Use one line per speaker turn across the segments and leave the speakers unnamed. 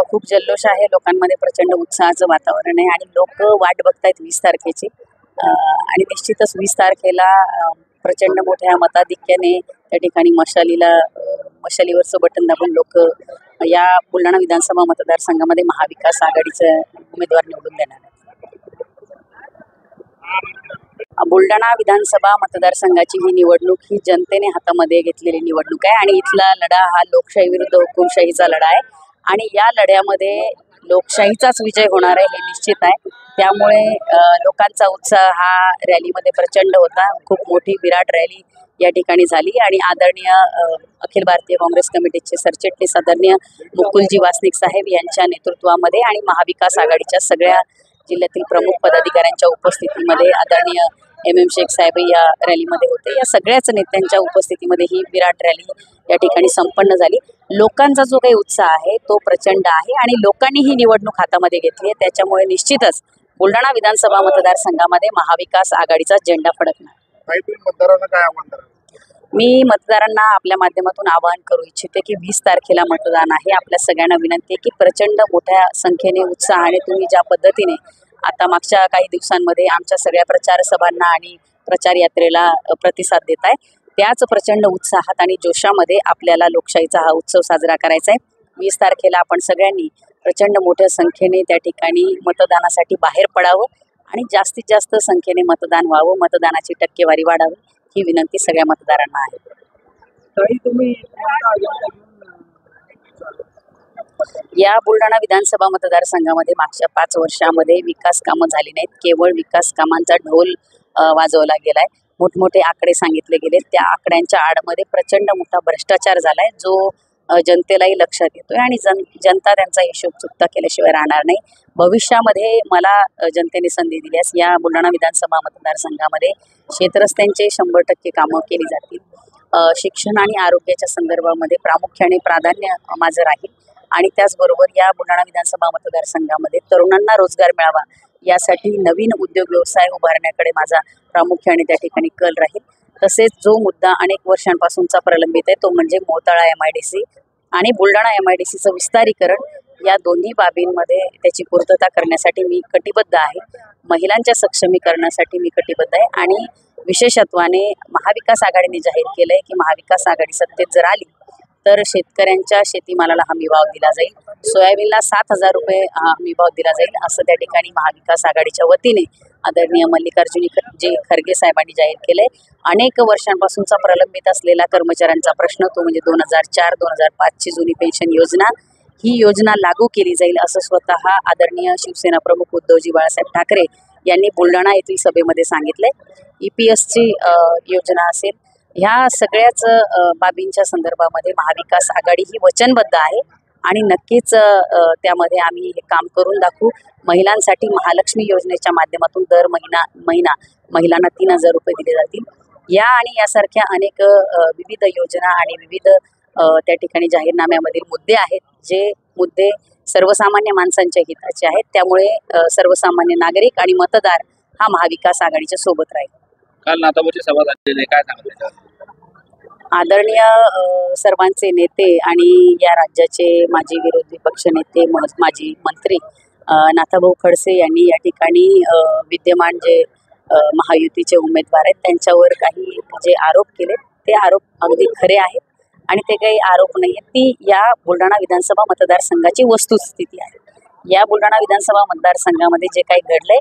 खूप जल्लोष आहे लोकांमध्ये, प्रचंड उत्साहाचं वातावरण आहे आणि लोक वाट बघतायत 20 तारखेची. आणि निश्चितच 20 तारखेला प्रचंड मोठ्या मताधिक्याने त्या ठिकाणी मशालीवरचं बटन दाबून लोक या बुलढाणा विधानसभा मतदारसंघामध्ये महाविकास आघाडीचे उमेदवार निवडून देणार आहेत. बुलढाणा विधानसभा मतदारसंघाची ही निवडणूक ही जनतेने हातामध्ये घेतलेली निवडणूक आहे आणि इथला लढा हा लोकशाही विरुद्ध हुकुमशाहीचा लढा आहे आणि या लढ्यामध्ये लोकशाहीचाच विजय होणार आहे हे निश्चित आहे. त्यामुळे लोकांचा उत्साह हा रॅलीमध्ये प्रचंड होता. खूप मोठी विराट रॅली या ठिकाणी झाली आणि आदरणीय अखिल भारतीय काँग्रेस कमिटीचे सरचिटणीस आदरणीय मुकुलजी वासनिक साहेब यांच्या नेतृत्वामध्ये आणि महाविकास आघाडीच्या सगळ्या जिल्ह्यातील प्रमुख पदाधिकाऱ्यांच्या उपस्थितीमध्ये आदरणीय MM शेख साहेब या रॅलीमध्ये होते. या सगळ्याच नेत्यांच्या उपस्थितीमध्ये ही विराट रॅली या ठिकाणी संपन्न झाली. लोकांचा जो काही उत्साह आहे तो प्रचंड आहे आणि लोकांनी ही निवडणूक हातामध्ये घेतली आहे. त्याच्यामुळे निश्चितच बुलढाणा विधानसभा मतदारसंघामध्ये महाविकास आघाडीचा झेंडा फडकणार. मी मतदारांना आपल्या माध्यमातून आवाहन करू इच्छिते की 20 तारखेला मतदान आहे. आपल्या सगळ्यांना विनंती आहे की प्रचंड मोठ्या संख्येने उत्साहाने तुम्ही ज्या पद्धतीने आता मागच्या काही दिवसांमध्ये आमच्या सगळ्या प्रचार सभांना आणि प्रचार यात्रेला प्रतिसाद देत आहे, त्याच प्रचंड उत्साहात आणि जोशामध्ये आपल्याला लोकशाहीचा हा उत्सव साजरा करायचा आहे. 20 तारखेला आपण सगळ्यांनी प्रचंड मोठ्या संख्येने त्या ठिकाणी मतदानासाठी बाहेर पडावं आणि जास्तीत जास्त संख्येने मतदान व्हावं, मतदानाची टक्केवारी वाढावी ही विनंती सगळ्या मतदारांना आहे. या बुलढाणा विधानसभा मतदारसंघामध्ये मागच्या 5 वर्षामध्ये विकास कामं झाली नाहीत. केवळ विकास कामांचा ढोल वाजवला गेलाय. मोठमोठे आकडे सांगितले गेले. त्या आकड्यांच्या आडमध्ये प्रचंड मोठा भ्रष्टाचार झालाय जो जनतेलाही लक्षात येतोय आणि जनता त्यांचा हिशोब चुकता केल्याशिवाय राहणार नाही. भविष्यामध्ये मला जनतेने संधी दिल्यास या बुलढाणा विधानसभा मतदारसंघामध्ये शेतरस्त्यांचे 100% कामं केली जातील. शिक्षण आणि आरोग्याच्या संदर्भामध्ये प्रामुख्याने प्राधान्य माझं राहील आणि त्याचबरोबर या बुलढाणा विधानसभा मतदारसंघामध्ये तरुणांना रोजगार मिळावा यासाठी नवीन उद्योग व्यवसाय उभारण्याकडे माझा प्रामुख्याने त्या ठिकाणी कल राहील. तसेच जो मुद्दा अनेक वर्षांपासूनचा प्रलंबित आहे तो म्हणजे मोताळा MIDC आणि बुलढाणा MIDCचं विस्तारीकरण, या दोन्ही बाबींमध्ये त्याची पूर्तता करण्यासाठी मी कटिबद्ध आहे. महिलांच्या सक्षमीकरणासाठी मी कटिबद्ध आहे आणि विशेषत्वाने महाविकास आघाडीने जाहीर केलं आहे की महाविकास आघाडी सत्तेत जर आली तर शेतकऱ्यांच्या शेतीमालाला हमीभाव दिला जाईल. सोयाबीनला 7,000 रुपये हमीभाव दिला जाईल असं त्या ठिकाणी महाविकास आघाडीच्या वतीने आदरणीय मल्लिकार्जुनी खरगे साहेबांनी जाहीर केलंय. अनेक वर्षांपासूनचा प्रलंबित असलेला कर्मचाऱ्यांचा प्रश्न तो म्हणजे 2004-2005ची जुनी पेन्शन योजना, ही योजना लागू केली जाईल असं स्वतः आदरणीय शिवसेना प्रमुख उद्धवजी बाळासाहेब ठाकरे यांनी बुलढाणा येथील सभेमध्ये सांगितलंय. EPSची योजना असेल, ह्या सगळ्याच बाबींच्या संदर्भामध्ये महाविकास आघाडी ही वचनबद्ध आहे आणि नक्कीच त्यामध्ये आम्ही हे काम करून दाखवू. महिलांसाठी महालक्ष्मी योजनेच्या माध्यमातून दर महिना महिलांना 3,000 रुपये दिले जातील. या आणि यासारख्या अनेक विविध योजना आणि विविध त्या ठिकाणी जाहीरनाम्यामधील मुद्दे आहेत, जे मुद्दे सर्वसामान्य माणसांच्या हिताचे आहेत. त्यामुळे सर्वसामान्य नागरिक आणि मतदार हा महाविकास आघाडीच्या सोबत राहील.
काल नाथाभाऊची सभा झालेली, काय सांगता?
आदरणीय सर्वांचे नेते आणि या राज्याचे माजी विरोधी पक्ष नेते, माजी मंत्री नाथाभाऊ खडसे यांनी या ठिकाणी विद्यमान जे महायुतीचे उमेदवार आहेत त्यांच्यावर काही जे आरोप केले ते आरोप अगदी खरे आहेत आणि ते काही आरोप नाही आहेत. ती या बुलढाणा विधानसभा मतदारसंघाची वस्तुस्थिती आहे. या बुलढाणा विधानसभा मतदारसंघामध्ये जे काही घडलंय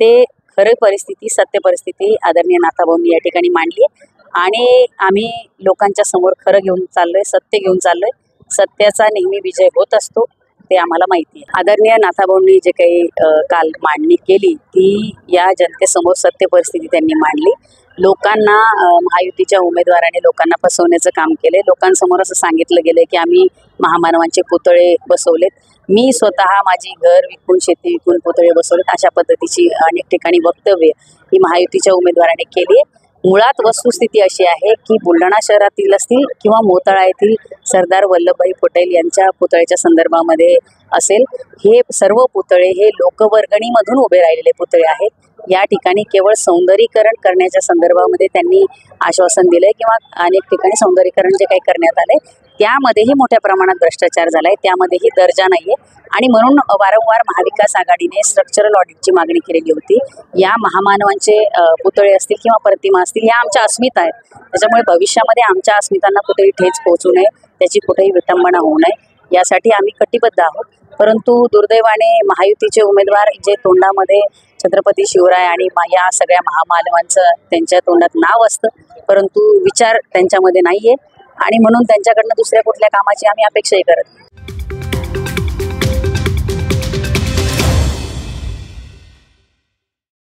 ते खरी परिस्थिती, सत्य परिस्थिती आदरणीय नाथाभाऊंनी या ठिकाणी मांडली आहे आणि आम्ही लोकांच्या समोर खरं घेऊन चाललोय, सत्य घेऊन चाललोय. सत्याचा नेहमी विजय होत असतो ते आम्हाला माहिती आहे. आदरणीय नाथाभाऊंनी जे काही काल मांडणी केली ती या जनतेसमोर सत्य परिस्थिती त्यांनी मांडली. लोकांना महायुतीच्या उमेदवाराने लोकांना फसवण्याचं काम केले. लोकांसमोर असं सांगितलं गेलं की आम्ही महामानवांचे पुतळे बसवलेत. मी स्वतः माझी घर विकून, शेती विकून पुतळे बसवलेत, अशा पद्धतीची अनेक ठिकाणी वक्तव्य ही महायुतीच्या उमेदवाराने केली आहे. मुळात वस्तुस्थिती अशी आहे की बुलढाणा शहरातील असतील किंवा मोताळा येथील सरदार वल्लभभाई पटेल यांच्या पुतळ्याच्या संदर्भामध्ये असेल, हे सर्व पुतळे हे लोकवर्गणीमधून उभे राहिलेले पुतळे आहेत. या ठिकाणी केवळ सौंदर्यीकरण करण्याच्या संदर्भामध्ये त्यांनी आश्वासन दिलंय किंवा अनेक ठिकाणी सौंदर्यीकरण जे काही करण्यात आले त्यामध्येही मोठ्या प्रमाणात भ्रष्टाचार झालाय, त्यामध्येही दर्जा नाहीये आणि म्हणून वारंवार महाविकास आघाडीने स्ट्रक्चरल ऑडिटची मागणी केलेली होती. या महामानवांचे पुतळे असतील किंवा प्रतिमा असतील, या आमच्या अस्मिता आहेत. त्याच्यामुळे भविष्यामध्ये आमच्या अस्मितांना कुठेही ठेच पोहोचू नये, त्याची कुठेही विटंबना होऊ नये, यासाठी आम्ही कटिबद्ध आहोत. परंतु दुर्दैवाने महायुतीचे उमेदवार जे तोंडामध्ये छत्रपती शिवराय आणि या सगळ्या महामानवांचं त्यांच्या तोंडात नाव असतं, परंतु विचार त्यांच्यामध्ये नाहीये आणि म्हणून त्यांच्याकडनं दुसऱ्या कुठल्या कामाची आम्ही अपेक्षाही करत नाही.